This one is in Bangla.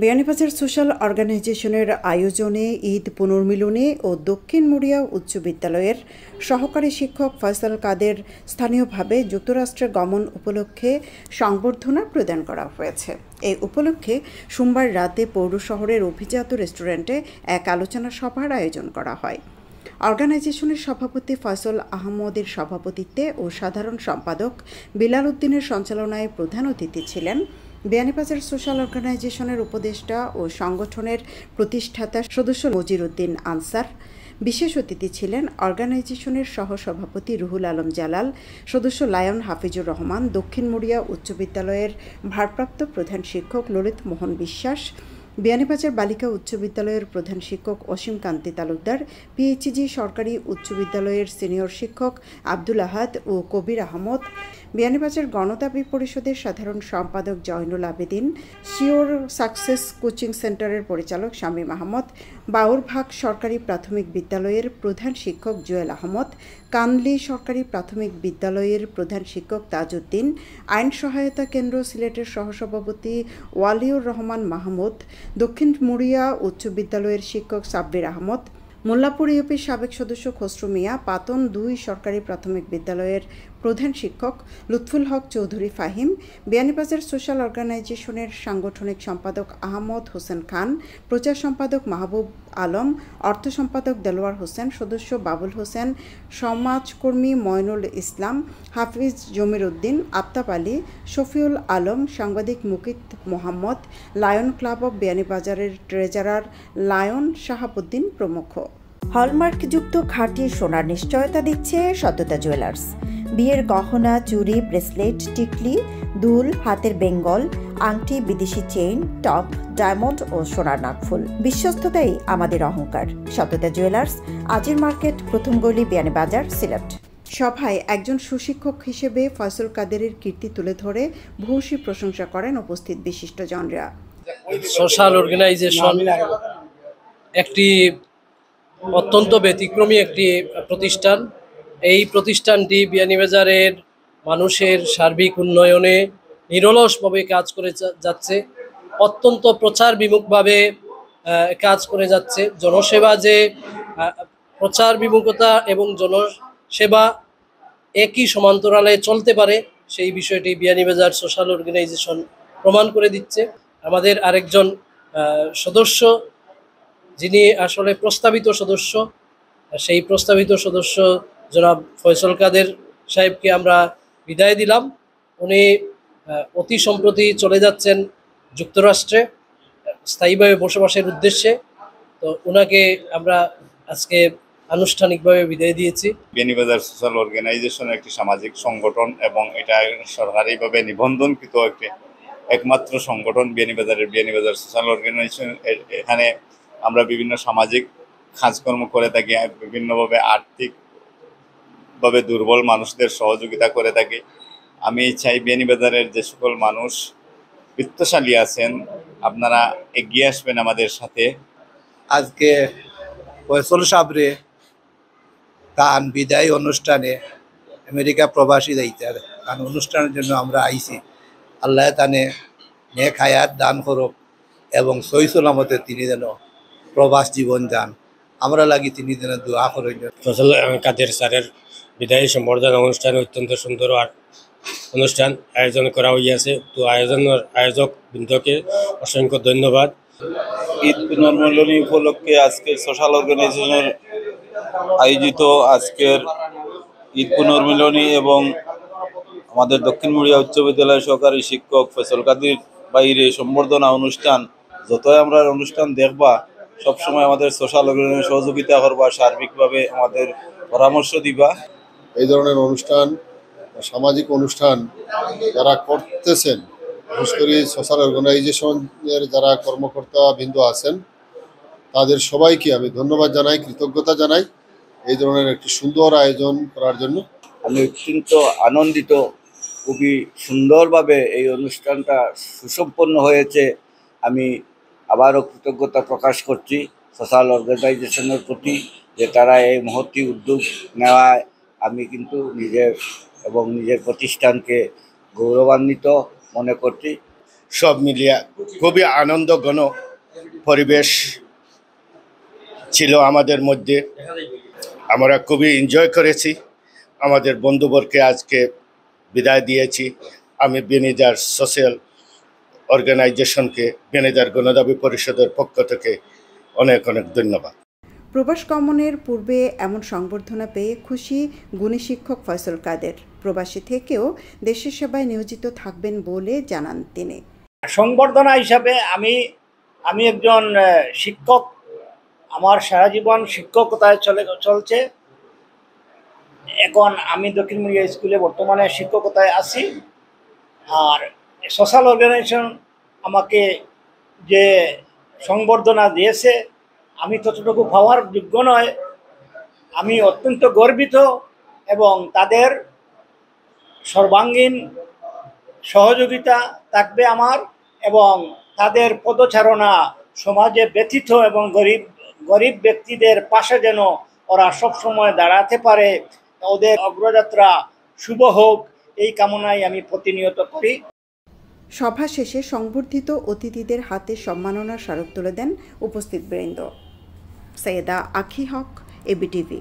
বিয়ানীবাজার সোশ্যাল অর্গানাইজেশনের আয়োজনে ঈদ পুনর্মিলনী ও দক্ষিণ মুড়িয়া উচ্চ বিদ্যালয়ের সহকারী শিক্ষক ফয়সাল কাদের স্থানীয়ভাবে যুক্তরাষ্ট্রে গমন উপলক্ষে সংবর্ধনা প্রদান করা হয়েছে। এই উপলক্ষে সোমবার রাতে পৌর শহরের অভিজাত রেস্টুরেন্টে এক আলোচনা সভার আয়োজন করা হয়। অর্গানাইজেশনের সভাপতি ফয়সাল আহমদের সভাপতিত্বে ও সাধারণ সম্পাদক বিলাল উদ্দিনের সঞ্চালনায় প্রধান অতিথি ছিলেন বিয়ানীবাজার সোশ্যাল অর্গানাইজেশনের উপদেষ্টা ও সংগঠনের প্রতিষ্ঠাতা সদস্য মজির উদ্দিন আনসার। বিশেষ অতিথি ছিলেন অর্গানাইজেশনের সহসভাপতি রুহুল আলম জালাল, সদস্য লায়ন হাফিজুর রহমান, দক্ষিণ মুড়িয়া উচ্চ বিদ্যালয়ের ভারপ্রাপ্ত প্রধান শিক্ষক ললিত মোহন বিশ্বাস, বিয়ানীবাজার বালিকা উচ্চ বিদ্যালয়ের প্রধান শিক্ষক অসীম কান্তি তালুকদার, পিএইচজি সরকারি উচ্চ বিদ্যালয়ের সিনিয়র শিক্ষক আব্দুল আহাদ ও কবির আহমদ, বিয়ানীবাজার গণদাবি পরিষদের সাধারণ সম্পাদক Zainul Abedin, sure success coaching সেন্টারের পরিচালক শামীম আহমদ, বাউরভাগ সরকারি প্রাথমিক বিদ্যালয়ের প্রধান শিক্ষক জুয়েল আহমদ, কানলি সরকারি প্রাথমিক বিদ্যালয়ের প্রধান শিক্ষক তাজউদ্দিন, আইন সহায়তা কেন্দ্র সিলেটের সহসভাপতি ওয়ালিউর রহমান মাহমুদ, দক্ষিণ মুড়িয়া উচ্চ বিদ্যালয়ের শিক্ষক সাব্বির আহমদ, মোল্লাপুর ইউপির সাবেক সদস্য খসরু মিয়া, পাতন 2 সরকারি প্রাথমিক বিদ্যালয়ের প্রধান শিক্ষক লুৎফুল হক চৌধুরী ফাহিম, বিয়ানীবাজার সোশ্যাল অর্গানাইজেশনের সাংগঠনিক সম্পাদক আহমদ হোসেন খান, প্রচার সম্পাদক মাহবুব আলম, অর্থ সম্পাদক দেলোয়ার হোসেন, সদস্য বাবুল হোসেন, সমাজকর্মী ময়নুল ইসলাম, হাফিজ জমির উদ্দিন, আফতাব আলী, শফিউল আলম, সাংবাদিক Mukit Mohammad, lion club of বিয়ানীবাজারের ট্রেজারার লায়ন শাহাবুদ্দিন প্রমুখ। হলমার্কযুক্ত খাঁটি সোনার নিশ্চয়তা দিচ্ছে সত্যতা জুয়েলার্স। বিয়ের গহনা, চুড়ি, ব্রেসলেট, টিকলি, দুল, হাতের বেঙ্গল, আংটি, বিদেশি চেইন, টপ, ডায়মন্ড ও সোনার নাকফুল। বিশ্বস্ততাই আমাদের অহংকার। সত্যতা জুয়েলার্স, আজির মার্কেট, প্রথম গলি, বিয়ানীবাজার, সিলেট। সভায় একজন সুশিক্ষক হিসেবে ফয়সাল কাদেরের কীর্তি তুলে ধরে ভূয়সী প্রশংসা করেন উপস্থিত বিশিষ্টজনরা। সোশ্যাল অর্গানাইজেশন একটি অত্যন্ত ব্যতিক্রমী একটি প্রতিষ্ঠান। এই প্রতিষ্ঠানটি বিয়ানীবাজারের মানুষের সার্বিক উন্নয়নে নিরলসভাবে কাজ করে যাচ্ছে, অত্যন্ত প্রচার বিমুখভাবে কাজ করে যাচ্ছে। জনসেবা যে প্রচার বিমুখতা এবং জনসেবা একই সমান্তরালে চলতে পারে, সেই বিষয়টি বিয়ানীবাজার সোশ্যাল অর্গানাইজেশন প্রমাণ করে দিচ্ছে। আমাদের আরেকজন সদস্য, যিনি আসলে প্রস্তাবিত সদস্য, সেই প্রস্তাবিত সদস্য জনাব ফয়সাল কাদের সাহেবকে আমরা বিদায় দিলাম। উনি অতি সম্প্রতি চলে যাচ্ছেন যুক্তরাষ্ট্রে স্থায়ীভাবে বসবাসের উদ্দেশ্যে। তো ওনাকে আমরা আজকে আনুষ্ঠানিকভাবে বিদায় দিয়েছি। বিয়ানীবাজার সোশ্যাল অর্গানাইজেশন একটি সামাজিক সংগঠন এবং এটা সরকারিভাবে নিবন্ধনকৃত একমাত্র সংগঠন বিয়ানীবাজার সোশ্যাল অর্গানাইজেশন। এখানে আমরা বিভিন্ন সামাজিক কাজকর্ম করে থাকি, বিভিন্নভাবে আর্থিকভাবে দুর্বল মানুষদের সহযোগিতা করে থাকি। আমি চাই বিয়ানীবাজারের যে সকল মানুষ বিত্তশালী আছেন, আপনারা এগিয়ে আসবেন আমাদের সাথে। আজকে ফয়সাল সাবরে তার বিদায় অনুষ্ঠানে আমেরিকা প্রবাসী যাইতার তার অনুষ্ঠানের জন্য আমরা আইছি। আল্লাহ তানে নেক হায়াত দান করুক এবং সহি সালামতে তিনি যেন প্রবাস জীবন যান, আমরা লাগি তিনি যেন দোয়া করেন। ফয়সাল কাদের স্যারের বিদায়ী সম্বর্ধনা অনুষ্ঠান অত্যন্ত সুন্দর অনুষ্ঠান আয়োজন করা হইয়াছে। তো আয়োজক বৃন্দকে অসংখ্য ধন্যবাদ। ঈদ পুনর্মিলনী উপলক্ষে আজকে সোশ্যাল অর্গানাইজেশনের আয়োজিত আজকের ঈদ পুনর্মিলনী এবং আমাদের দক্ষিণ মুড়িয়া উচ্চ বিদ্যালয়ের সহকারী শিক্ষক ফয়সাল কাদের বাইরে সম্বর্ধনা অনুষ্ঠান, যতই আমরা অনুষ্ঠান দেখবা সবসময় আমাদের সোশ্যাল অর্গানাইজেশনের সহযোগিতা করবা, সার্বিকভাবে আমাদের পরামর্শ দিবা। এই ধরনের অনুষ্ঠান, সামাজিক অনুষ্ঠান যারা করতেছেন, বিশেষ করে সোশ্যাল অর্গানাইজেশনের যারা কর্মকর্তা বৃন্দ আছেন, তাদের সবাইকে আমি ধন্যবাদ জানাই, কৃতজ্ঞতা জানাই এই ধরনের একটি সুন্দর আয়োজন করার জন্য। আমি অত্যন্ত আনন্দিত, খুবই সুন্দরভাবে এই অনুষ্ঠানটা সুসম্পন্ন হয়েছে। আমি আবারও কৃতজ্ঞতা প্রকাশ করছি সোশ্যাল অর্গানাইজেশনের প্রতি, যে তারা এই মহতী উদ্যোগ নেওয়ায় আমি কিন্তু নিজের প্রতিষ্ঠানকে গৌরবান্বিত মনে করছি। সব মিলিয়ে খুবই আনন্দঘন পরিবেশ ছিল আমাদের মধ্যে। আমরা খুবই এনজয় করেছি। আমাদের বন্ধুবর্গকে আজকে বিদায় দিয়েছি। আমি বেনিদার সোশ্যাল অর্গানাইজেশনকে, বেনিদার গণদাবি পরিষদের পক্ষ থেকে অনেক অনেক ধন্যবাদ। প্রবাস গমনের পূর্বে এমন সংবর্ধনা পেয়ে খুশি গুণী শিক্ষক ফয়সাল কাদের। প্রবাসী থেকেও দেশের সেবায় নিয়োজিত থাকবেন বলে জানান তিনি। সংবর্ধনা হিসাবে আমি একজন শিক্ষক, আমার সারা জীবন শিক্ষকতায় চলছে। এখন আমি দক্ষিণ মুড়িয়া স্কুলে বর্তমানে শিক্ষকতায় আছি। আর সোশ্যাল অর্গানাইজেশন আমাকে যে সংবর্ধনা দিয়েছে, আমি ততটুকু পাওয়ার যোগ্য নয়। আমি অত্যন্ত গর্বিত এবং তাদের সর্বাঙ্গীন সহযোগিতা থাকবে আমার, এবং তাদের পদচারণা সমাজে ব্যথিত এবং গরিব ব্যক্তিদের পাশে যেন ওরা সবসময় দাঁড়াতে পারে, ওদের অগ্রযাত্রা শুভ হোক, এই কামনাই আমি প্রতিনিয়ত করি। সভা শেষে সংবর্ধিত অতিথিদের হাতে সম্মাননা স্মারক তুলে দেন উপস্থিত বৃন্দ। সৈয়দা আখি হক, এবিটিভি।